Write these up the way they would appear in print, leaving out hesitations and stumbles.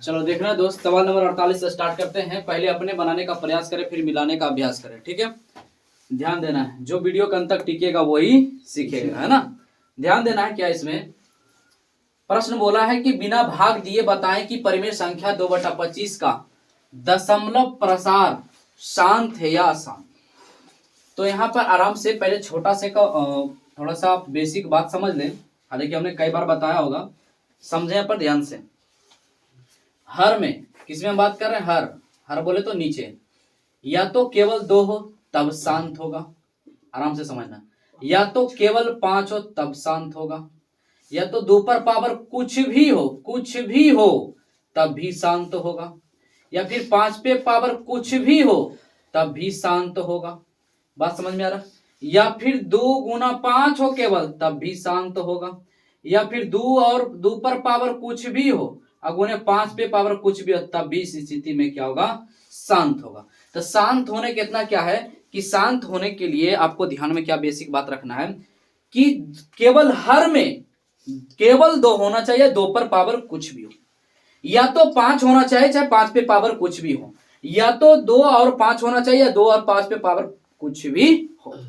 चलो देखना दोस्त, सवाल नंबर 48 से स्टार्ट करते हैं। पहले अपने बनाने का प्रयास करें, फिर मिलाने का अभ्यास करें, ठीक है। ध्यान देना है, जो वीडियो के अंत तक टिकेगा वही सीखेगा, है ना। ध्यान देना है। क्या इसमें प्रश्न बोला है कि बिना भाग दिए बताएं कि परिमेय संख्या 2/25 का दशमलव प्रसार शांत है या अशांत। तो यहाँ पर आराम से पहले छोटा से का थोड़ा सा बेसिक बात समझ लें, हालांकि हमने कई बार बताया होगा, समझे पर ध्यान से। हर में किसमें हम बात कर रहे हैं? हर हर बोले तो नीचे, या तो केवल 2 हो तब शांत होगा, आराम से समझना। या तो केवल 5 हो तब शांत होगा, या तो 2 पर पावर कुछ भी हो तब भी शांत होगा, या फिर 5 पे पावर कुछ भी हो तब भी शांत होगा। बात समझ में आ रहा? या फिर 2 गुना 5 हो केवल तब भी शांत होगा, या फिर 2 और 2 पर पावर कुछ भी हो अगुने 5 पे पावर कुछ भी हो तब भी इस स्थिति में क्या होगा? शांत होगा। तो शांत होने कितना क्या है कि शांत होने के लिए आपको ध्यान में क्या बेसिक बात रखना है कि केवल हर में केवल 2 होना चाहिए, 2 पर पावर कुछ भी हो, या तो 5 होना चाहिए चाहे 5 पे पावर कुछ भी हो, या तो 2 और 5 होना चाहिए, 2 और 5 पे पावर कुछ भी हो। तो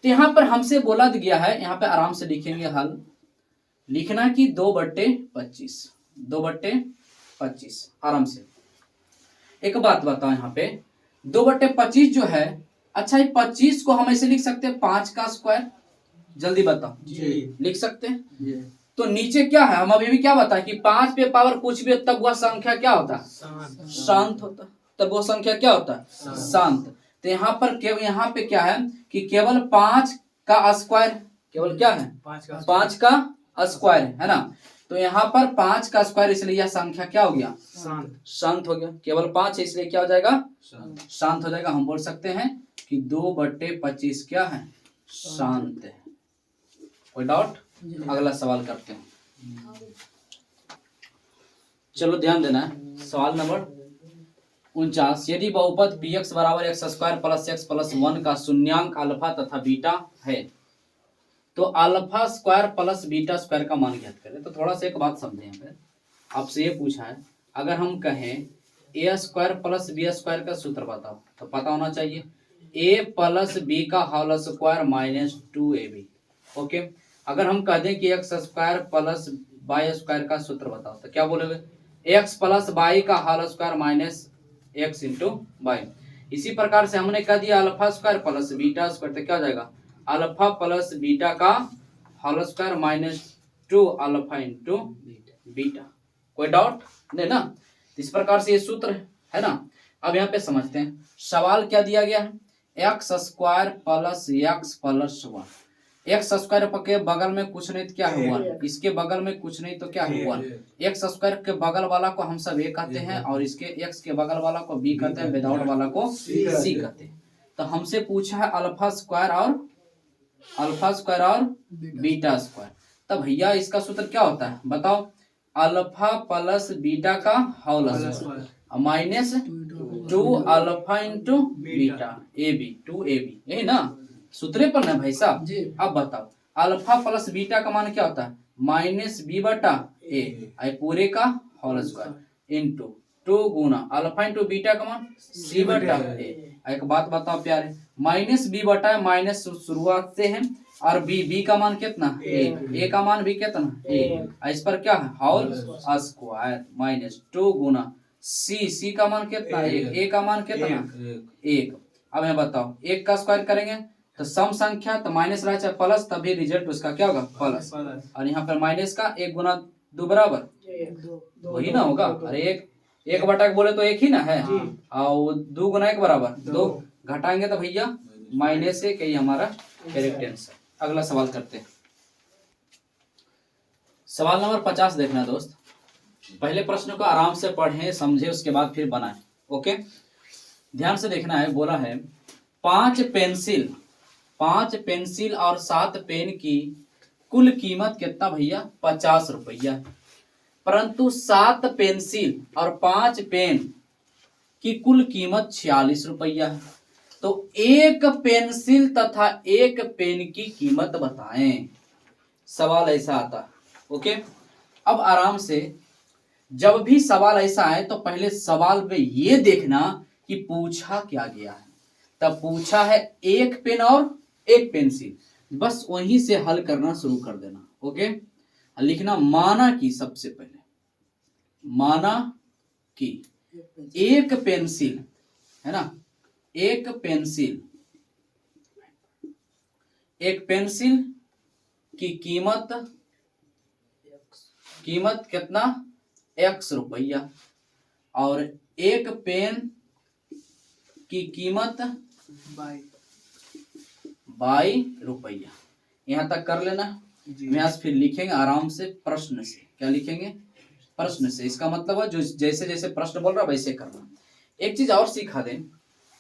यहां पर हमसे बोला गया है, यहां पे आराम से लिखेंगे हल, लिखना कि 2/25 2/25 आराम से। एक बात बताओ, यहाँ पे 2/25 जो है, अच्छा ये 25 को हम ऐसे लिख सकते हैं 5 का स्क्वायर, जल्दी बताओ जी। लिख सकते हैं जी। तो नीचे क्या है, हम अभी भी क्या बताएं कि 5 पे पावर कुछ भी हो तब वह संख्या क्या होता है? शांत होता। तब वो संख्या क्या होता है? शांत। तो यहाँ पर यहाँ पे क्या है कि केवल 5 का स्क्वायर, केवल क्या है? 5 का स्क्वायर है ना। तो यहाँ पर 5 का स्क्वायर, इसलिए यह संख्या क्या हो गया? शांत हो गया। केवल 5 है इसलिए क्या हो जाएगा? शांत हो जाएगा। हम बोल सकते हैं कि 2/25 क्या है? शांत है। कोई डाउट? अगला सवाल करते हैं। चलो ध्यान देना है, सवाल नंबर 49। यदि बहुपद px बराबर x² + x + 1 का शून्यांक अल्फा तथा बीटा है तो alpha square plus beta square का मान ज्ञात करें। तो थोड़ा सा एक बात समझें, यहाँ पे आपसे ये पूछा है, अगर हम कहें a² + b² का सूत्र बताओ, तो पता होना चाहिए a + b का होल स्क्वायर -2ab। ओके। अगर हम कह दें कि x² + y² का सूत्र बताओ, तो क्या बोलोगे? x + y का होल स्क्वायर -x × y। इसी प्रकार से हमने कह दिया alpha square plus beta square, तो क्या हो जाएगा? अल्फा प्लस बीटा का होल स्क्वायर -2 अल्फा × बीटा। कोई डाउट नहीं ना? इस प्रकार से ये सूत्र है ना। अब यहाँ पे समझते हैं सवाल क्या दिया गया है, x² + x + 1। x² के बगल में कुछ नहीं तो क्या है 1, इसके बगल में कुछ नहीं तो क्या है 1। x² के बगल वाला को हम सब a कहते हैं, और इसके x के बगल वाला को b कहते हैं, विदाउट वाला को c कहते हैं। तो हमसे पूछा है अल्फा स्क्वायर और बीटा स्क्वायर। तब भैया इसका सूत्र क्या होता है बताओ? अल्फा प्लस बीटा का whole square -2 alpha × beta ab 2ab, यही ना सूत्रे पर ना भाई साहब। अब बताओ अल्फा प्लस बीटा का मान क्या होता है? -b/a पूरे का होल स्क्वायर × 2 गुना अल्फा × बीटा का मान c/a। एक बात बताओ प्यारे, -b/, माइनस शुरुआत से है, और b का मान कितना? a का मान भी कितना? a। इस पर क्या है? होल स्क्वायर -2 गुना c का मान कितना? 1। a का मान कितना? 1। अब मैं बताओ 1 का स्क्वायर करेंगे तो सम संख्या तो माइनस रहा चाहे प्लस, तभी रिजल्ट उसका क्या होगा? प्लस। और यहाँ पर माइनस का 1 गुना 2 बराबर वही ना होगा। अरे 1 बोले तो 1 ही ना है, और 2 गुना 1 बराबर 2, घटाएंगे तो भैया -1 ही हमारा करेक्ट आंसर। अगला सवाल करते हैं, सवाल नंबर 50 देखना दोस्त। पहले प्रश्न को आराम से पढ़ें, समझे, उसके बाद फिर बनाएं। ओके, ध्यान से देखना है। बोला है 5 पेंसिल और 7 पेन की कुल कीमत कितना भैया? 50 रुपया। परंतु 7 पेंसिल और 5 पेन की कुल कीमत 46 रुपया है। तो 1 पेंसिल तथा 1 पेन की कीमत बताएं। सवाल ऐसा आता है। ओके, अब आराम से जब भी सवाल ऐसा आए तो पहले सवाल में ये देखना कि पूछा क्या गया है। तब पूछा है एक पेन और एक पेंसिल, बस वहीं से हल करना शुरू कर देना। ओके, लिखना माना कि, सबसे पहले माना कि एक पेंसिल है ना, एक पेंसिल की कीमत कितना, x रुपया, और एक पेन की कीमत बाई रुपया। यहां तक कर लेना। अभ्यास फिर लिखेंगे आराम से प्रश्न से। क्या लिखेंगे? प्रश्न से। इसका मतलब है जो जैसे जैसे प्रश्न बोल रहा वैसे करना। एक चीज और सिखा दें,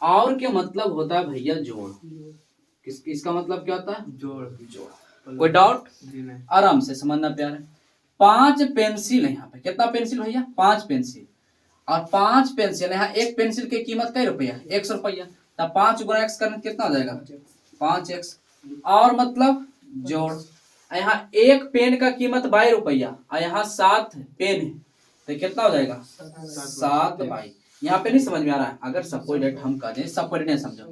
और क्या मतलब होता है भैया? जोड़। इसका मतलब क्या होता है? जोड़। कोई डाउट? आराम से समझना प्यारे। 5 पेंसिल है यहाँ पे। कितना पेंसिल भैया? 5 पेंसिल। और 5 पेंसिल, यहाँ एक पेंसिल की कीमत कई रुपया? 1 रुपया। तब 5 गुना x करने कितना हो जाएगा? 5x। और मतलब जोड़। यहाँ एक पेन का कीमत 22 रुपया और यहाँ 7 पेन है, तो कितना हो जाएगा? 7 बाई। यहाँ पे नहीं समझ में आ रहा है? अगर सपोजिट हम कह दें, सपोजिट नहीं समझो,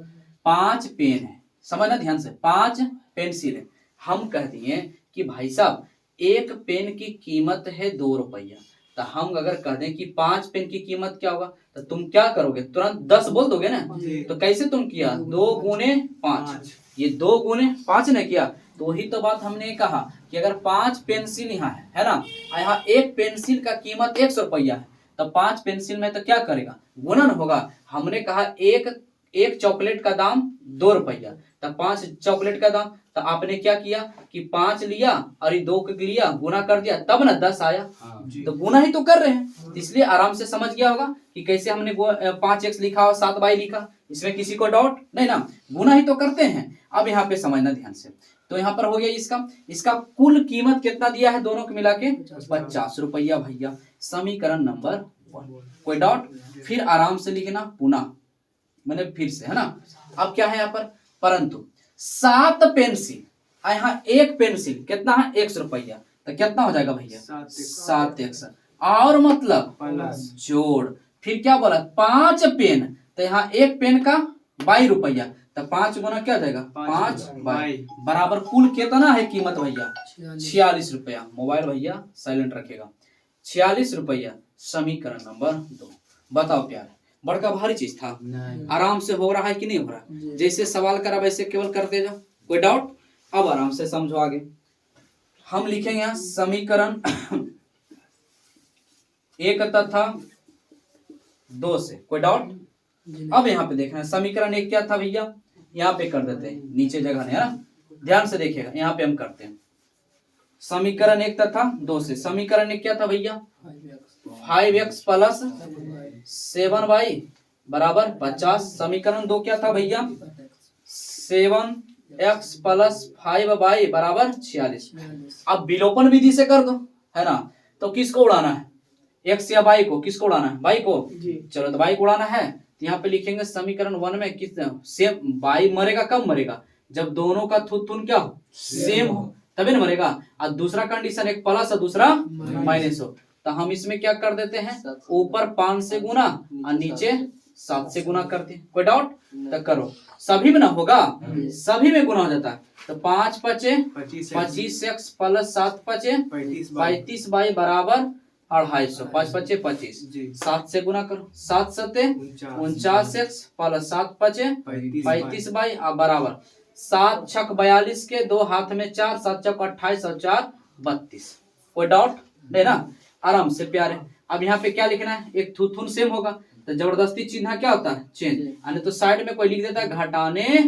5 पेन है, समझना ध्यान से, 5 पेंसिल है, हम कह दिए कि भाई साहब एक पेन की कीमत है 2 रुपया, तो हम अगर कह दें कि 5 पेन की कीमत क्या होगा, तो तुम क्या करोगे? तुरंत 10 बोल दोगे ना। तो कैसे तुम किया? 2 गुने 5, ये 2 गुने 5 ने किया। तो वही तो बात हमने कहा कि अगर 5 पेंसिल यहाँ है ना, यहाँ एक पेंसिल का कीमत 100 रुपया है, तो 5 पेंसिल में तो क्या करेगा? गुणन होगा। हमने कहा एक चॉकलेट का दाम 2 रुपया, तो 5 चॉकलेट का दाम, तो आपने क्या किया कि 5 लिया और ये 2 को लिया, गुना कर दिया, तब ना 10 आया। तो गुना ही तो कर रहे हैं, इसलिए आराम से समझ गया होगा कि कैसे हमने 5x लिखा और 7 बाई लिखा। इसमें किसी को डाउट नहीं ना? गुना ही तो करते हैं। अब यहाँ पे समझना ध्यान से। तो यहाँ पर हो गया इसका कुल कीमत कितना दिया है दोनों को मिला के? 50 रुपया भैया। समीकरण नंबर 1। कोई डाउट? फिर आराम से लिखना पुनः, मैंने फिर से, है ना। अब क्या है यहाँ पर? परंतु 7 पेंसिल, यहाँ एक पेंसिल कितना है? 100 रुपया, तो कितना हो जाएगा भैया? 7x। और मतलब जोड़। फिर क्या बोला? 5 पेन, तो यहाँ एक पेन का 22 रुपया, तो 5 गुना क्या जाएगा? 5 बाई बराबर कुल कितना है कीमत भैया? 46 रुपया। मोबाइल भैया साइलेंट रखेगा। 46 रुपया। समीकरण नंबर 2। बताओ प्यार, बड़का भारी चीज था? आराम से हो रहा है कि नहीं हो रहा? जैसे सवाल करा वैसे केवल करते जाओ। कोई डाउट? अब आराम से समझो आगे। हम लिखेंगे यहाँ समीकरण 1 तथा 2 से। कोई डाउट? अब यहाँ पे देखना, समीकरण 1 क्या था भैया? यहाँ पे कर देते हैं, नीचे जगह नहीं है ना, ध्यान से देखिएगा। यहाँ पे हम करते हैं समीकरण 1 तथा 2 से। समीकरण 1 क्या था भैया? 5x प्लस 7y बराबर 50। समीकरण 2 क्या था भैया? 7x प्लस 5y बराबर 46। अब विलोपन विधि से कर दो, है ना। तो किसको उड़ाना है? x या y को? किसको उड़ाना है? y को। चलो तो y को उड़ाना है, तो यहाँ पे लिखेंगे समीकरण 1 में कितना सेम y मरेगा? कब मरेगा? जब दोनों का थुन क्या हो? सेम हो, तभी ना मरेगा। और दूसरा कंडीशन, एक प्लस और दूसरा माइनस हो, तो हम इसमें क्या कर देते हैं? ऊपर 5 से गुना और नीचे 7 से गुना करते हैं। कोई डाउट? तो करो। सभी में ना होगा, सभी में गुना हो जाता है। तो 5 पचे 25x प्लस 7 पचे 35 बाई बराबर 250। 5 पचे 25, 7 से गुना करो। 7 सते 49x प्लस 7 पचे 35 बाई बराबर 7 छक 42 के 2 हाथ में 4, 7 चक 28 और 4 32। कोई डाउट नहीं ना? आराम से प्यारे। अब यहाँ पे क्या लिखना है? एक थुन सेम होगा, तो जबरदस्ती चिन्ह क्या होता है? चेंज। यानी तो साइड में कोई लिख देता है घटाने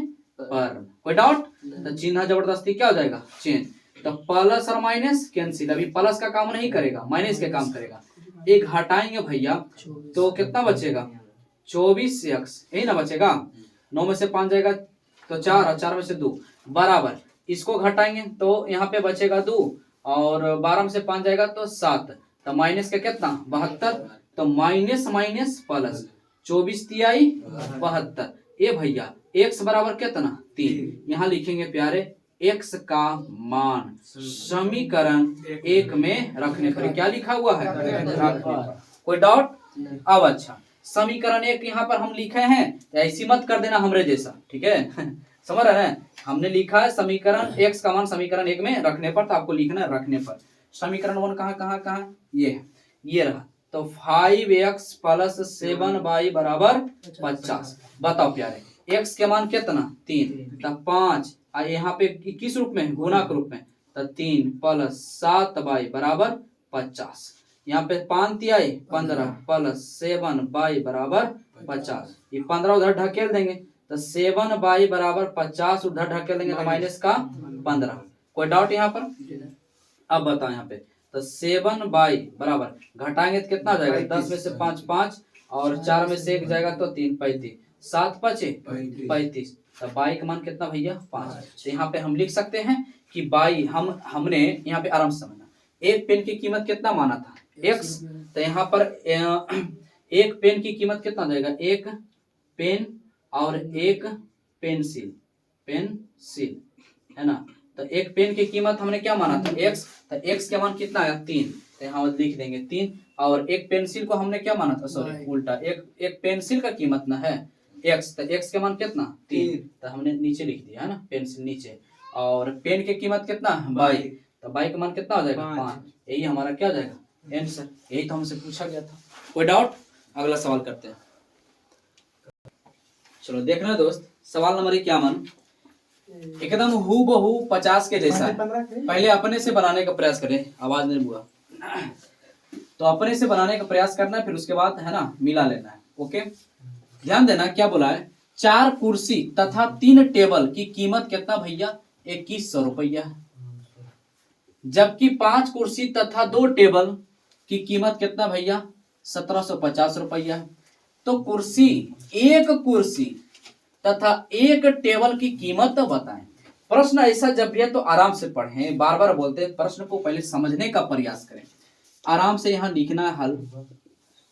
पर। कोई डाउट? तो चिन्ह जबरदस्ती क्या हो जाएगा? चेंज। तो प्लस और माइनस कैंसिल। अभी प्लस का काम नहीं करेगा, माइनस के काम करेगा। एक हटाएंगे भैया तो कितना बचेगा? 24x, यही ना बचेगा। 9 में से 5 जाएगा तो 4 और 4 में से 2 बराबर, इसको घटाएंगे तो यहाँ पे बचेगा 2 और 12 में से 5 जाएगा तो 7, तो माइनस का कितना? 72। तो माइनस माइनस प्लस 24 तिहाई 72। ये भैया x बराबर कितना? 3। यहाँ लिखेंगे प्यारे x का मान समीकरण 1 में रखने पर। क्या लिखा हुआ है? रखने पर। कोई डाउट? अब अच्छा, समीकरण 1 यहाँ पर हम लिखे हैं, ऐसी मत कर देना हमरे जैसा, ठीक है? समझ रहे हैं? हमने लिखा है समीकरण x का मान समीकरण 1 में रखने पर, तो आपको लिखना है रखने पर। समीकरण 1 कहाँ? ये रहा। तो 5x प्लस 7y बराबर 50। बताओ प्यारे, x के मान कितना? 3, तो 5 यहाँ पे किस रूप में? गुना के रूप में। तो 3 प्लस 7y बराबर 50। यहाँ पे 5 तिहाई 15 प्लस 7y बराबर 50। ये 15 उधर ढकेल देंगे, तो 7y बराबर 50 उधर ढकेल देंगे, तो माइनस का 15। कोई डाउट यहाँ पर? अब बताओ यहाँ पे, तो 7y बराबर घटाएंगे तो कितना हो जाएगा? 10 में से 5 5 और 4 में से 1 जाएगा तो 3 35, 7 5 35। तो y का मान कितना भैया? 5। तो यहाँ पे हम लिख सकते हैं कि y हमने यहाँ पे आराम से समझना, एक पेन की कीमत कितना माना था? x। तो यहाँ पर एक पेन की कीमत कितना हो जाएगा? एक पेन और एक पेंसिल है ना। तो एक पेन की कीमत हमने क्या माना था? x। तो x का मान कितना आया? 3। तो यहाँ लिख देंगे 3। और एक पेंसिल को हमने क्या माना था? सॉरी उल्टा, एक पेंसिल का कीमत ना है x। तो x का मान कितना? 3। तो हमने नीचे लिख दिया है ना, पेंसिल नीचे। और पेन की कीमत कितना? y। तो y का मान कितना हो जाएगा? 5। यही हमारा क्या हो जाएगा? आंसर। यही तो हमसे पूछा गया था। कोई डाउट? अगला सवाल करते हैं। चलो देखना दोस्त, सवाल नंबर 51 एकदम हूबहू 50 के जैसा है। पहले अपने से बनाने का प्रयास करें। आवाज नहीं बुआ, तो अपने से बनाने का प्रयास करना है, फिर उसके बाद है ना मिला लेना है। ओके, ध्यान देना क्या बोला है। 4 कुर्सी तथा 3 टेबल की कीमत कितना भैया? 2100 रुपया है। जबकि 5 कुर्सी तथा 2 टेबल की कीमत कितना भैया? 1750 रुपया है। तो एक कुर्सी तथा एक टेबल की कीमत तो बताएं। प्रश्न ऐसा जब भी है तो आराम से पढ़ें, बार बार बोलते हैं, प्रश्न को पहले समझने का प्रयास करें। आराम से यहाँ लिखना है हल।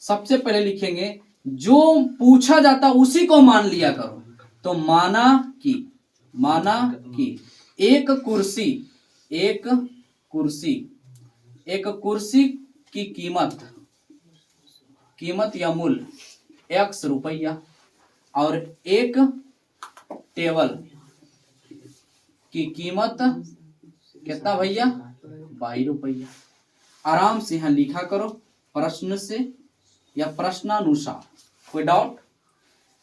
सबसे पहले लिखेंगे जो पूछा जाता उसी को मान लिया करो। तो माना कि एक कुर्सी की कीमत या मूल्य x रुपया और एक टेबल की कीमत कितना भैया? 22 रुपया। आराम से यहाँ लिखा करो प्रश्न से या प्रश्नानुसार। कोई डाउट?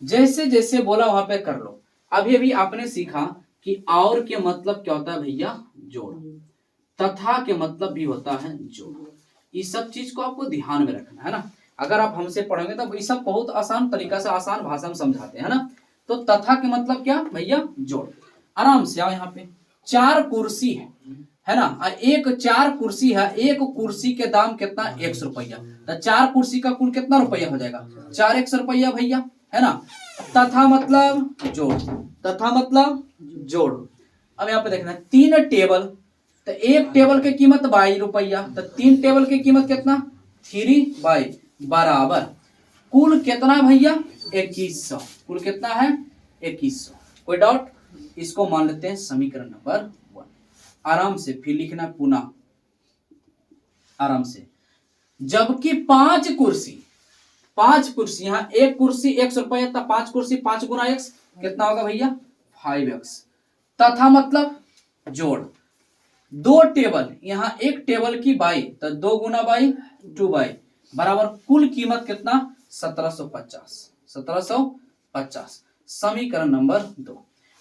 जैसे जैसे बोला वहां पे कर लो। अभी आपने सीखा कि और के मतलब क्या होता है भैया? जोड़। तथा के मतलब भी होता है जोड़। इस सब चीज को आपको ध्यान में रखना है ना। अगर आप हमसे पढ़ेंगे तो ये सब बहुत आसान तरीका से, आसान भाषा में समझाते हैं ना। तो तथा के मतलब क्या भैया? जोड़। आराम से आओ, यहाँ पे 4 कुर्सी है ना, 4 कुर्सी है। एक कुर्सी के दाम कितना? 100 रुपया। तो 4 कुर्सी का कुल कितना रुपया हो जाएगा? 4 100 रुपया भैया, है ना। तथा मतलब जोड़। अब यहाँ पे देखना 3 टेबल। तो एक टेबल की कीमत 22 रुपया। तो 3 टेबल की कीमत कितना? 3 बराबर कुल कितना भैया? 2100। कुल कितना है? 2100। कोई डाउट? इसको मान लेते हैं समीकरण नंबर 1। आराम से फिर लिखना पुनः, आराम से। जबकि 5 कुर्सी, यहाँ एक कुर्सी 100 रुपया, 5 कुर्सी 5 गुना x कितना होगा भैया? 5x। तथा मतलब जोड़। 2 टेबल, यहाँ एक टेबल की 22, तो 2 गुना 22 2 बराबर कुल कीमत कितना? 1750। समीकरण नंबर 2।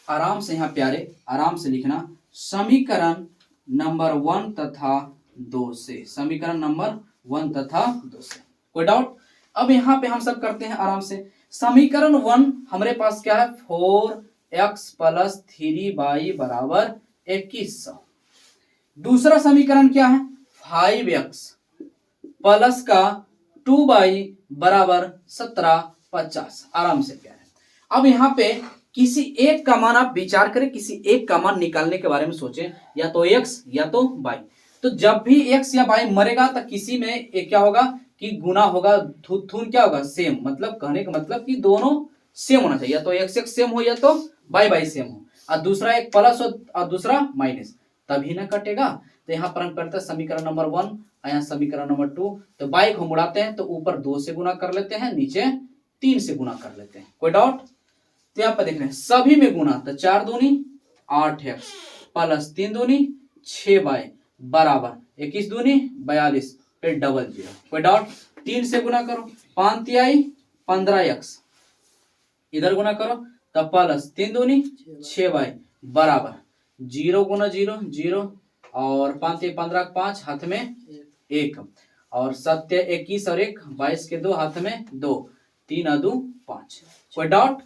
आराम से यहाँ प्यारे, आराम से लिखना समीकरण नंबर 1 तथा 2 से। समीकरण नंबर 1 तथा 2 से। कोई डाउट? अब यहाँ पे हम सब करते हैं आराम से। समीकरण 1 हमारे पास क्या है? 4x प्लस 3y बराबर 2100। दूसरा समीकरण क्या है? 5x प्लस का 2y बराबर 1750। आराम से प्यारे। अब यहाँ पे किसी एक का मान आप विचार करें, किसी एक का मान निकालने के बारे में सोचें, या तो x या तो y। तो जब भी x या y मरेगा तो किसी में एक क्या होगा कि गुना होगा, थून क्या होगा? सेम। मतलब कहने का मतलब कि दोनों सेम होना चाहिए, या तो x सेम हो या तो y सेम हो। और दूसरा एक प्लस और दूसरा माइनस, तभी ना कटेगा। तो यहाँ पर हम करते हैं समीकरण नंबर 1 और यहाँ समीकरण नंबर 2। तो बाई को हम उड़ाते हैं तो ऊपर 2 से गुना कर लेते हैं, नीचे 3 से गुना कर लेते हैं, कोई डाउट? तो यहाँ पर देख रहे हैं सभी में गुना, तो 4 दूनी 8x प्लस 3 दूनी 6y बराबर 21 दूनी 42 फिर डबल 0, कोई डाउट? 3 से गुना करो 5 तिहाई 15x, इधर गुना करो तब प्लस 3 दूनी 6y बराबर 0 गुना 0 0 और 5 तिहाई 15 5 हाथ में 1 और 7 21 और 1 22 के 2 हाथ में 2 3 और 2 5, कोई डाउट?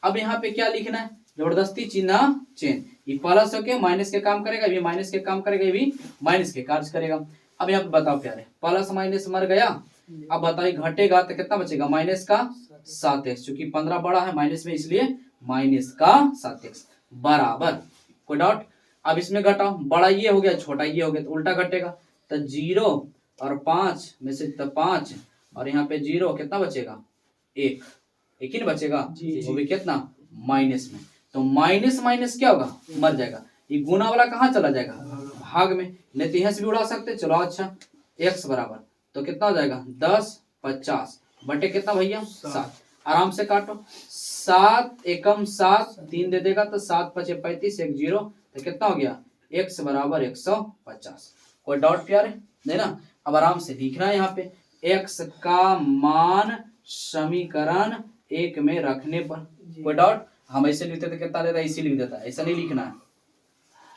अब यहाँ पे क्या लिखना है? जबरदस्ती चिन्ह चेन, ये प्लस होके माइनस के काम करेगा, ये माइनस के काम करेगा, ये भी माइनस के कार्य करेगा। अब यहाँ पे बताओ प्यारे, प्लस माइनस मर गया, अब बताइए घटेगा तो कितना बचेगा? माइनस का 7x, क्योंकि 15 बड़ा है माइनस में, इसलिए माइनस का 7x बराबर, कोई डाउट? अब इसमें घटाओ, बड़ा ये हो गया छोटा ये हो गया, तो उल्टा घटेगा, तो 0 और 5 में से तो 5 और यहाँ पे 0 कितना बचेगा? 1 ही नहीं बचेगा, वो भी कितना? माइनस में। तो माइनस माइनस क्या होगा? मर जाएगा, ये गुना वाला कहाँ चला जाएगा? भाग में, नहीं तो यहाँ से भी उड़ा सकते, चलो अच्छा x बराबर तो कितना हो जाएगा? 10 50 बटे कितना भैया? 7, आराम से काटो, 7 एकम 7 3 दे देगा तो 7 5 35 1 0, तो कितना हो गया? x बराबर 150, कोई डाउट प्यारे? नहीं ना? अब आराम से लिखना है यहाँ पे x का मान समीकरण 1 में रखने पर, कोई डाउट? हम ऐसे लिखते तो कितना देता है? इसी लिख देता है, ऐसा नहीं लिखना है,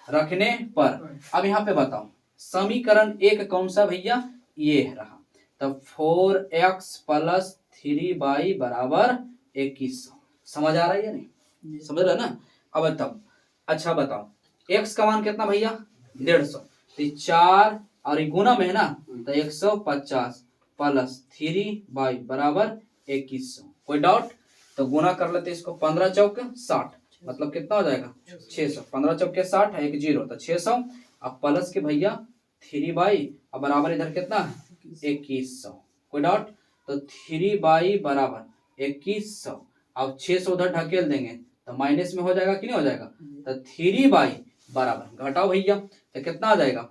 रखने पर। अब यहाँ पे बताओ समीकरण 1 कौन सा भैया? ये रहा, तब 4x प्लस 3y बराबर 2100, समझ आ रहा है या नहीं? समझ रहा ना? अब तब अच्छा बताओ x का मान कितना भैया? 150, तो 4 और ये गुना में है ना, तो 150 प्लस 3y बराबर 2100, कोई डाउट? तो गुना कर लेते इसको, 15 चौक 60 मतलब कितना हो जाएगा? 600, 15 चौक 60 है 1 0 तो 600, अब प्लस के भैया 3y अब बराबर इधर कितना है? 2100, कोई डाउट? तो 3y बराबर 2100, अब 600 उधर ढकेल देंगे तो माइनस में हो जाएगा कि नहीं हो जाएगा? तो 3y बराबर घटाओ भैया तो कितना आ जाएगा?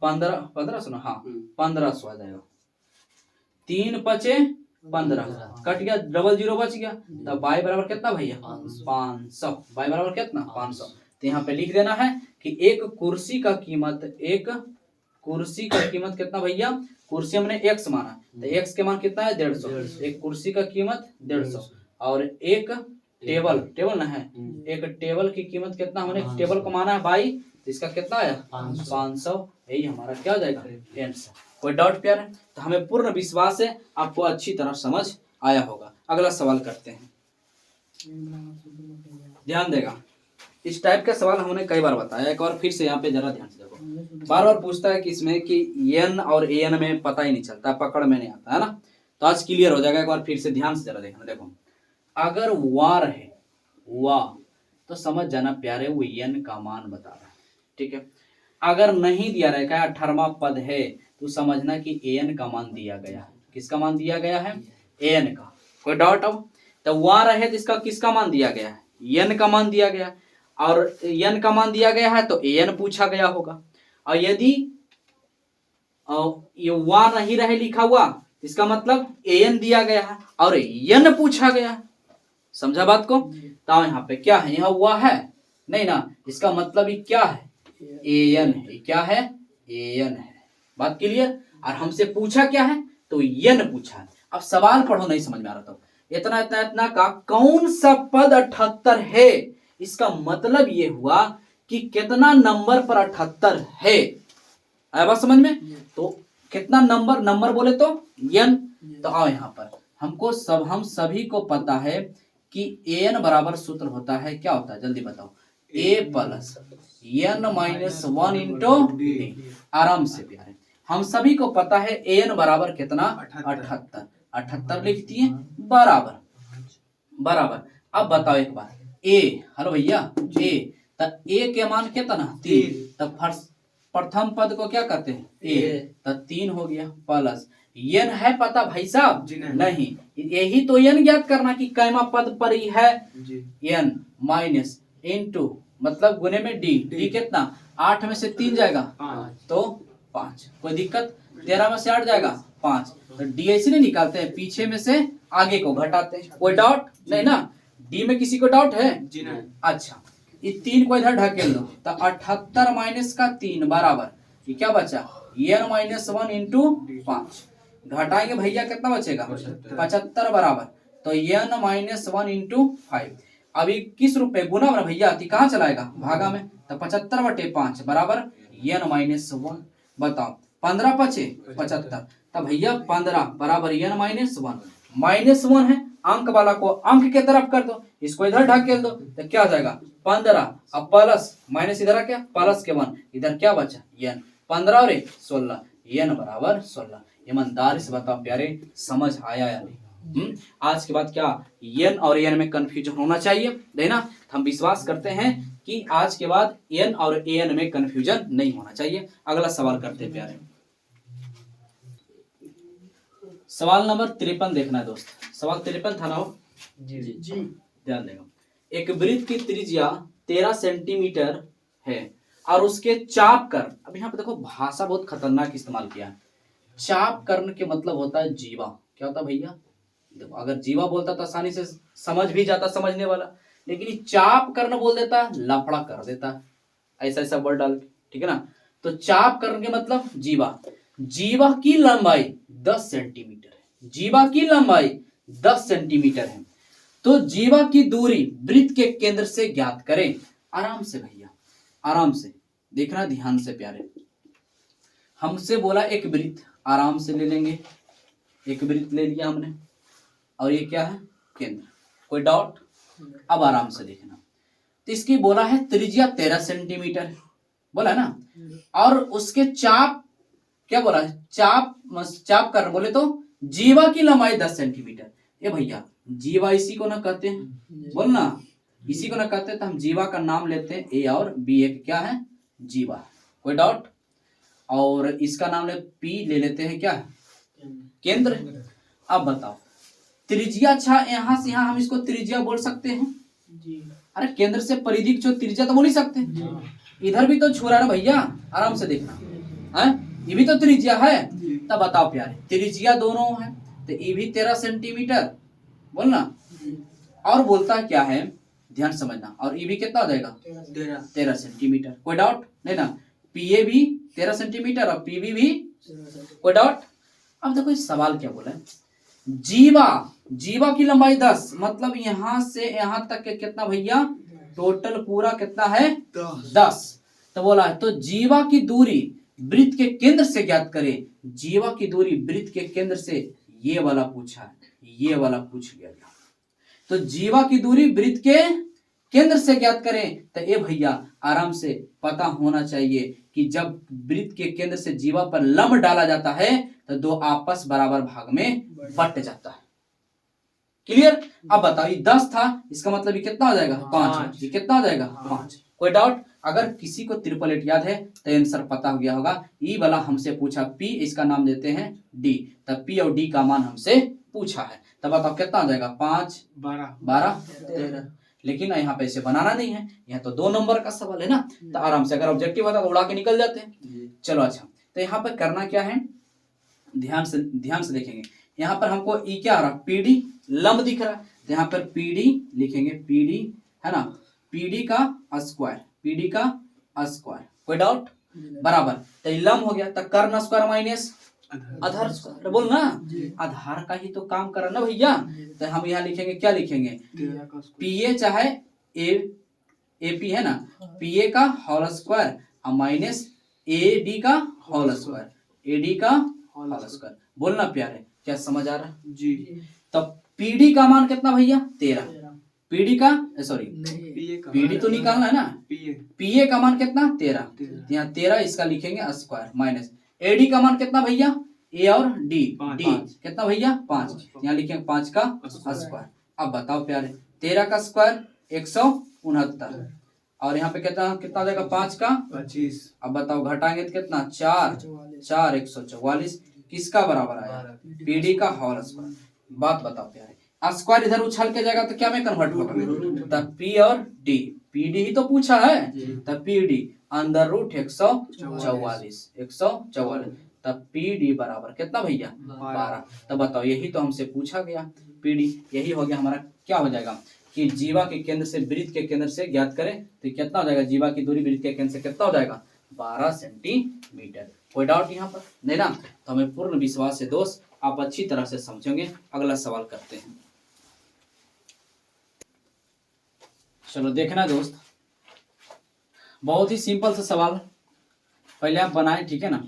1500 ना, हाँ 1500 आ जाएगा, 3 5 15 कट गया, डबल 0 बच गया, तब y बराबर कितना भैया? 500, y बराबर कितना? 500। तो यहाँ पे लिख देना है कि एक कुर्सी का कीमत कितना भैया? कुर्सी हमने x माना, तो x के मान कितना है? 150, एक कुर्सी का कीमत 150 और एक टेबल ना है, एक टेबल की कीमत कितना? हमने टेबल को माना है 22, तो इसका कितना आया? 500, यही हमारा क्या हो जाएगा? आंसर। कोई डाउट प्यार है? तो हमें पूर्ण विश्वास है आपको अच्छी तरह समझ आया होगा। अगला सवाल करते हैं, ध्यान देगा, इस टाइप का सवाल हमने कई बार बताया, एक बार फिर से यहाँ पे जरा ध्यान से देखो। बार बार पूछता है कि इसमें कि एन और एन में पता ही नहीं चलता, पकड़ में नहीं आता है ना, तो आज क्लियर हो जाएगा। एक बार फिर से ध्यान से जरा देखना, देखो अगर वार है वाह तो समझ जाना प्यारे वो एन का मान बता रहा है, ठीक है। अगर नहीं दिया रहा है, क्या 18वां पद है, तो समझना कि एन का मान दिया गया है। किसका मान दिया गया है? एन का। कोई डाउट? अब तो वार है तो इसका किसका मान दिया गया है? एन का मान दिया गया, और एन का मान दिया गया है तो एन पूछा गया होगा। और यदि ये वार नहीं रहे लिखा हुआ, इसका मतलब एन दिया गया है और एन पूछा गया है। समझा बात को? तो यहाँ पे क्या है? यहाँ हुआ है नहीं ना, इसका मतलब ये क्या है? एन है। क्या है? एन है। बात क्लियर? और हमसे पूछा क्या है? तो एन पूछा है। अब सवाल पढ़ो, नहीं समझ में आ रहा तो इतना इतना इतना का कौन सा पद 78 है, इसका मतलब ये हुआ कि कितना नंबर पर 78 है। आया बात समझ में? तो कितना नंबर बोले तो एन। तो आओ यहाँ पर हम सभी को पता है कि एन बराबर सूत्र होता है, क्या होता है जल्दी बताओ? A plus N minus 1 into D. आराम से प्यारे, हम सभी को पता है एन बराबर कितना? 78 लिख दिए बराबर। अब बताओ एक बार, ए हेलो भैया ए के मान कितना? 3। तब प्रथम पद को क्या कहते हैं? ए। तब 3 हो गया प्लस एन है पता भाई साहब? नहीं, यही तो एन ज्ञात करना कि कैमा पद पर ही है एन माइनस इंटू मतलब गुने में डी, डी कितना 8 में से 3 जाएगा तो 5, कोई दिक्कत 13 में से 8 जाएगा 5, तो डी ऐसे नहीं निकालते हैं, पीछे में से आगे को घटाते हैं, कोई डाउट नहीं ना, डी में किसी को डाउट है जी नहीं। अच्छा ये 3 को इधर ढकेल दो तो 78 माइनस का 3 बराबर ये क्या बचा n माइनस 1 इंटू 5, घटाएंगे भैया कितना बचेगा 75 बराबर तो n माइनस 1 इंटू 5, अभी किस रूप में गुना भैया कहाँ चलाएगा भागा में, तो 75/5 बराबर n माइनस 1, बताओ 15 पचे 75, तब भैया 15 बराबर n माइनस 1, माइनस 1 है अंक वाला को अंक के तरफ कर दो, इसको इधर ढकेल दो तो क्या हो जाएगा 15, अब प्लस माइनस इधर क्या प्लस के 1, इधर क्या बचा n, 15 और 1 16, n बराबर 16। ईमानदारी से बताओ प्यारे समझ आया या नहीं? आज के बाद क्या n और n में कंफ्यूजन होना चाहिए देना, हम विश्वास करते हैं कि आज के बाद n और an में कंफ्यूजन नहीं होना चाहिए। अगला सवाल करते हैं प्यारे, सवाल नंबर 53 देखना है दोस्त, सवाल 53 था ना हो जी जी जी ध्यान देगा। एक वृत्त की त्रिज्या 13 सेंटीमीटर है और उसके चाप कर्ण, अब यहाँ पे देखो भाषा बहुत खतरनाक इस्तेमाल किया है, चाप कर्ण के मतलब होता है जीवा, क्या होता है भैया देखो, अगर जीवा बोलता तो आसानी से समझ भी जाता समझने वाला, लेकिन चाप कर्ण बोल देता लफड़ा कर देता, ऐसा ऐसा वर्ड डाल के, ठीक है ना। तो चाप कर्ण के मतलब जीवा, जीवा की लंबाई 10 सेंटीमीटर है, जीवा की लंबाई 10 सेंटीमीटर है, तो जीवा की दूरी वृत्त के केंद्र से ज्ञात करें। आराम से भैया आराम से देखना ध्यान से प्यारे, हमसे बोला एक वृत्त, आराम से ले लेंगे, एक वृत्त ले लिया हमने और ये क्या है केंद्र, कोई डाउट, अब आराम से देखना, तो इसकी बोला है त्रिज्या 13 सेंटीमीटर बोला है ना, और उसके चाप क्या बोला है चाप कर बोले तो जीवा की लंबाई 10 सेंटीमीटर, ये भैया जीवा इसी को ना कहते हैं, बोलना इसी को ना कहते हैं, तो हम जीवा का नाम लेते हैं ए और बी, एक क्या है जीवा, कोई डाउट, और इसका नाम ले पी ले लेते हैं क्या केंद्र। अब बताओ त्रिज्या, अच्छा यहाँ से यहाँ हम इसको त्रिज्या बोल सकते हैं जी, अरे केंद्र से परिधि जो त्रिज्या तो बोल ही सकते हैं, इधर भी तो छुरा ना भैया, आराम से देखना है, ये भी तो त्रिज्या है, तब बताओ प्यारे त्रिज्या दोनों है, तो ये भी 13 सेंटीमीटर बोलना, और बोलता है क्या है ध्यान समझना, और ये भी कितना हो जाएगा 13 सेंटीमीटर, कोई डाउट नहीं ना, पीए भी 13 सेंटीमीटर और पीबी भी, कोई डाउट। अब देखो इस सवाल क्या बोला है, जीवा की लंबाई 10 मतलब यहां से यहां तक के कितना भैया टोटल पूरा कितना है 10, तो बोला है तो जीवा की दूरी वृत्त के केंद्र से ज्ञात करें, जीवा की दूरी वृत्त के केंद्र से, ये वाला पूछा है, ये वाला पूछ लिया गया, तो जीवा की दूरी वृत्त के केंद्र से ज्ञात करें, तो ये भैया आराम से पता होना चाहिए कि जब वृत्त के केंद्र से जीवा पर लंब डाला जाता है तो दो आपस बराबर भाग में बट जाता है, क्लियर। अब बताओ ये 10 था, इसका मतलब ये कितना हो जाएगा 5, ये कितना हो जाएगा 5, कोई डाउट। अगर किसी को ट्रिपलेट याद है तो आंसर पता हो गया होगा, ई वाला हमसे पूछा पी, इसका नाम देते हैं डी, तब पी और डी का मान हमसे पूछा है, तब बताओ कितना हो जाएगा 5 12 13, लेकिन यहाँ पे इसे बनाना नहीं है, यहाँ तो 2 नंबर का सवाल है ना, तो आराम से अगर ऑब्जेक्टिव होता तो उड़ा के निकल जाते हैं। चलो अच्छा, तो यहाँ पर करना क्या है, ध्यान से देखेंगे, यहाँ पर हमको ई क्या आ रहा पीडी लंब दिख रहा है, तो यहाँ पर पीडी लिखेंगे, पीडी है ना, पीडी का स्क्वायर, पीडी का स्क्वायर, कोई डाउट बराबर, तो लंब हो गया, तो कर्ण स्क्वायर माइनस आधार स्क्वायर, बोल ना आधार का ही तो काम करा ना भैया, तो हम यहाँ लिखेंगे क्या लिखेंगे पीए चाहे एपी है ना, पीए का होल स्क्वायर और माइनस एडी का होल स्क्वायर, एडी का होल स्क्वायर, बोलना प्यारे क्या समझ आ रहा है जी। तब पीडी का मान कितना भैया 13, पीडी का सॉरी पीडी तो निकालना है ना, पीए का मान कितना 13, यहाँ 13 इसका लिखेंगे स्क्वायर माइनस एडी का मान कितना भैया ए और डी, डी कितना भैया 5, यहाँ लिखेंगे 5 का स्क्वायर। अब बताओ प्यारे 13 का स्क्वायर 169 और यहाँ पे कितना कितना हो जाएगा 5 का 25, अब बताओ घटाएंगे तो कितना 4 144, किसका बराबर आया पीडी का होल स्क्वायर। बात बताओ प्यारे स्क्वायर इधर उछल के जाएगा तो क्या में कन्वर्ट होगा, तब पी और डी, पी डी ही तो पूछा है, तब पी डी अंडर रूट 144, तब पी डी बराबर कितना भैया 12। तब बताओ यही तो हमसे पूछा गया, पी डी यही हो गया हमारा। क्या हो जाएगा कि जीवा के केंद्र से वृत्त के केंद्र से ज्ञात करें तो कितना हो जाएगा, जीवा की दूरी वृत्त के केंद्र से कितना हो जाएगा 12 सेंटीमीटर। कोई डाउट यहाँ पर नहीं ना? तो हमें पूर्ण विश्वास है दोस्त आप अच्छी तरह से समझेंगे। अगला सवाल करते हैं। चलो देखना दोस्त, बहुत ही सिंपल सा सवाल, पहले आप बनाएं, ठीक है ना।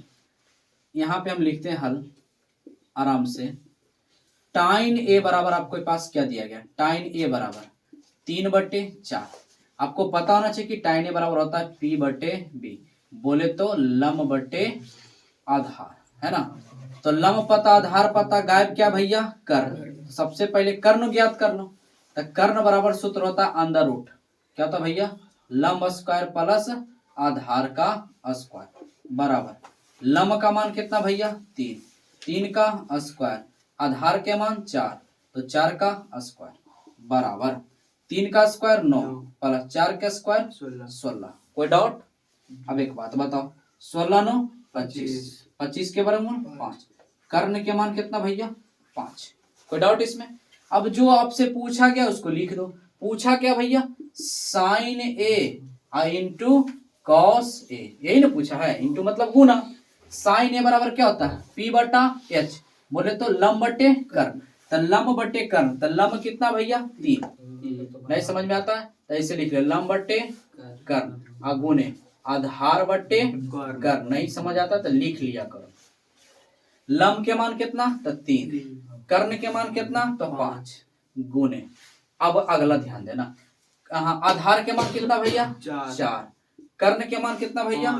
यहाँ पे हम लिखते हैं हल आराम से। टाइन ए बराबर आपके पास क्या दिया गया, टाइन ए बराबर 3/4। आपको पता होना चाहिए कि टाइन ए बराबर होता है P/B, बोले तो लंब बटे आधार, है ना। तो लंब पता आधार पता गायब क्या भैया कर्ण। सबसे पहले कर्ण ज्ञात कर लो, तो कर्ण बराबर सूत्र होता है अंडर रूट क्या होता भैया, लंब स्क्वायर प्लस आधार का स्क्वायर बराबर लंब का मान कितना भैया 3, 3 का स्क्वायर, आधार के मान 4 तो 4 का स्क्वायर बराबर 3 का स्क्वायर 9 प्लस 4 का स्क्वायर 16। कोई डाउट? अब एक बात बताओ, 16 9 25, 25 के वर्गमूल 5, कर्ण के मान कितना भैया 5। कोई डाउट इसमें? अब जो आपसे पूछा गया उसको लिख दो। पूछा क्या भैया, sign A into cos A, यही ना पूछा है, इंटू मतलब गुना। साइन ए बराबर क्या होता है P/H, बोले तो लंब बटे कर्ण, तो लंब बटे कर्ण, तो लंब कितना भैया 3। नहीं समझ में आता है तो ऐसे लिख ले, लंब बटे कर्ण अगुने आधार बटे कर्ण। नहीं समझ आता तो लिख लिया करो। लंब के मान कितना तो 3, कर्ण के मान कितना तो 5 गुने। अब अगला ध्यान देना, आधार के मान कितना भैया 4, कर्ण के मान कितना भैया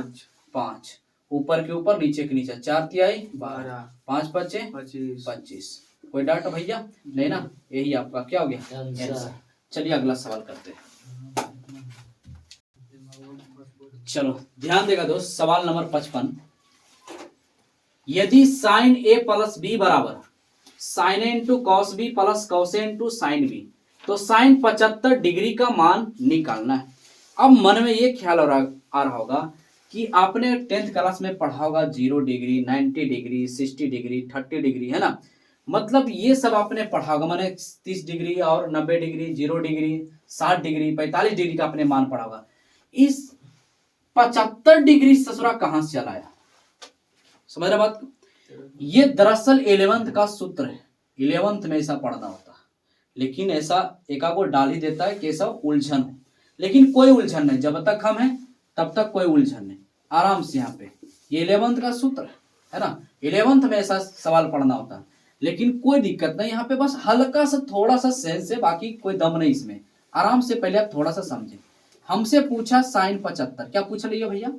5, ऊपर के ऊपर नीचे के नीचे 4 तिहाई 12, 5 पचे 25। कोई डाउट भैया नहीं ना? यही आपका क्या हो गया आंसर। चलिए अगला सवाल करते हैं। चलो ध्यान देगा दोस्त, सवाल नंबर 55। यदि साइन ए प्लस बी बराबर sine A into cos B plus cos A into sine B, तो साइन 75 डिग्री का मान निकालना है। अब मन में ये ख्याल आ रहा होगा कि आपने 10th क्लास में पढ़ा होगा 0 डिग्री, 90 डिग्री, 60 डिग्री, 30 डिग्री, है ना। मतलब ये सब आपने पढ़ा होगा, मैंने 30 डिग्री और 90 डिग्री, 0 डिग्री, 60 डिग्री, 45 डिग्री का आपने मान पढ़ा होगा। इस 75 डिग्री ससुरा कहां से चला आया, समझ रहे बात? ये दरअसल 11th का सूत्र है, 11th में ऐसा पढ़ना होता है, लेकिन ऐसा एका को डाल ही देता है कि ऐसा उलझन हो, लेकिन कोई उलझन नहीं, जब तक हम हैं तब तक कोई उलझन नहीं, आराम से। यहाँ पे ये 11th का सूत्र है ना, 11th में ऐसा सवाल पढ़ना होता है, लेकिन कोई दिक्कत नहीं। यहाँ पे बस हल्का सा थोड़ा सा सेंस है, बाकी कोई दम नहीं इसमें। आराम से पहले आप थोड़ा सा समझे। हमसे पूछा साइन 75, क्या पूछ लिया भैया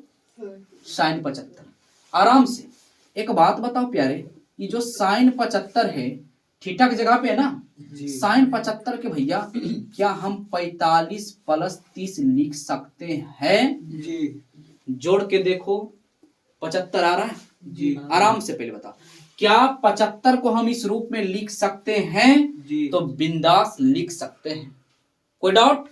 साइन 75। आराम से एक बात बताओ प्यारे, ये जो साइन 75 है थीटा की जगह पे है ना, साइन 75 के भैया क्या हम 45 प्लस 30 लिख सकते हैं जी? जोड़ के देखो 75 आ रहा है जी। आराम से पहले बताओ, क्या 75 को हम इस रूप में लिख सकते हैं जी? तो बिंदास लिख सकते हैं, कोई डाउट?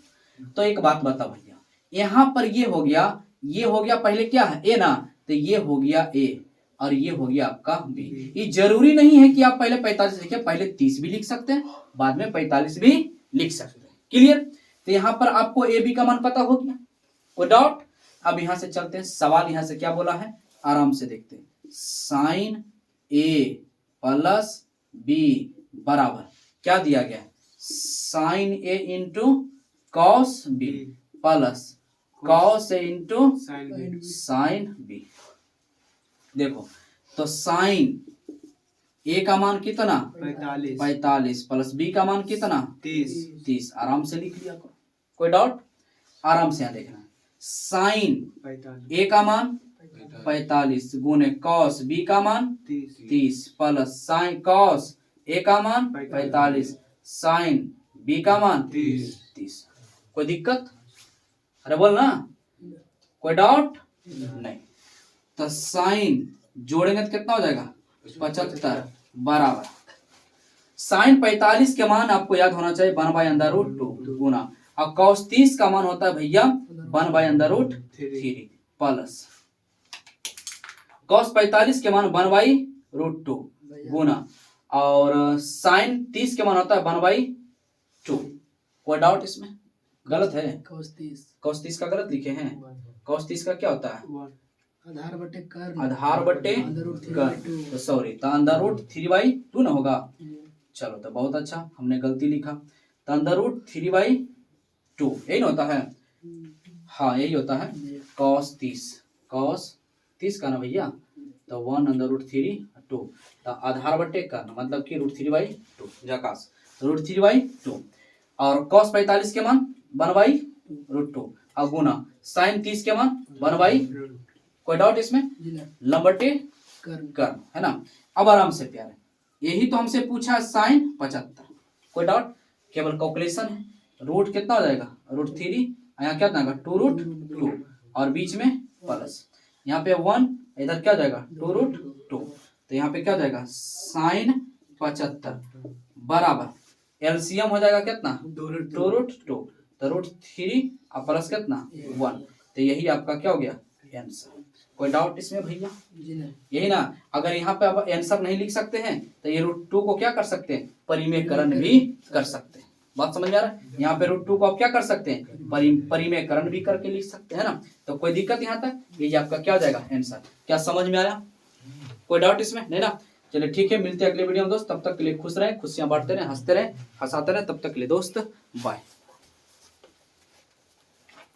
तो एक बात बताओ भैया, यहां पर ये हो गया पहले क्या है ए ना, तो ये हो गया ए और ये हो गया आपका बी। ये जरूरी नहीं है कि आप पहले 45 लिखे, पहले 30 भी लिख सकते हैं, बाद में 45 भी लिख सकते हैं। क्लियर? तो यहाँ पर आपको ए बी का मान पता हो गया, कोई डाउट? अब यहां से चलते हैं, सवाल यहां से क्या बोला है, आराम से देखते हैं। साइन ए प्लस बी बराबर क्या दिया गया है, sine A into cos B plus cos A into sine B. देखो तो साइन ए का मान कितना 45 प्लस बी का मान कितना 30। आराम से लिख लिया करो, कोई डाउट? आराम से यहाँ देखना, साइन ए का मान 45 गुने कॉस बी का मान 30 प्लस साइन कॉस ए का मान 45 साइन बी का मान 30। कोई दिक्कत? अरे बोल ना, कोई डाउट नहीं? तो साइन जोड़ेंगे तो कितना हो जाएगा 75 बराबर साइन 45 के मान आपको याद होना चाहिए 1/√2 गुना, और cos 30 का मान होता है भैया 1/√3 प्लस cos 45 के मान 1/√2 गुना, और साइन 30 के मान होता है 1/2। कोई डाउट इसमें? गलत है? cos 30 का गलत लिखे हैं। cos 30 का क्या होता है? आधार बटे कर्ण, तो सॉरी, तो √3/2 ना होगा। चलो तो बहुत अच्छा, हमने गलती लिखा। तो √3/2 यही ना होता है? हाँ यही होता है। cos 30 का ना भैया, तो 1/√3/2, तो आधार बटे कर्ण मतलब कि √3/2 जकास, √3/2, और cos 45 के मान 1/√2 और गुना साइन 30 के मान 1/, कोई डाउट इसमें? लंबटे कर्ण है ना। अब आराम से प्यारे, यही तो हमसे पूछा साइन 75, कोई डाउट? केवल कैलकुलेशन है। रूट कितना हो जाएगा? √3, यहाँ क्या जाएगा 2√2, और बीच में प्लस, यहाँ पे 1, इधर क्या जाएगा 2√2, तो यहाँ पे क्या जाएगा साइन 75 बराबर एलसीएम हो जाएगा कितना 2√2, तो √3 और प्लस कितना 1, तो यही आपका क्या हो गया आंसर। कोई डाउट इसमें भैया? यही ना। अगर यहाँ पे आप आंसर नहीं लिख सकते हैं तो ये √2 को क्या कर सकते हैं? परिमेयकरण भी कर सकते हैं। बात समझ में आ रहा है? यहाँ पे √2 को आप क्या कर सकते हैं? परिमेयकरण भी करके लिख सकते हैं ना। तो कोई दिक्कत यहाँ तक? ये आपका क्या हो जाएगा आंसर। क्या समझ में आया? कोई डाउट इसमें? नहीं ना। चलिए ठीक है, मिलते हैं अगले वीडियो में दोस्त। तब तक के लिए खुश रहें, खुशियां बांटते रहें, हंसते रहें, हंसाते रहें। तब तक के लिए दोस्त बाय।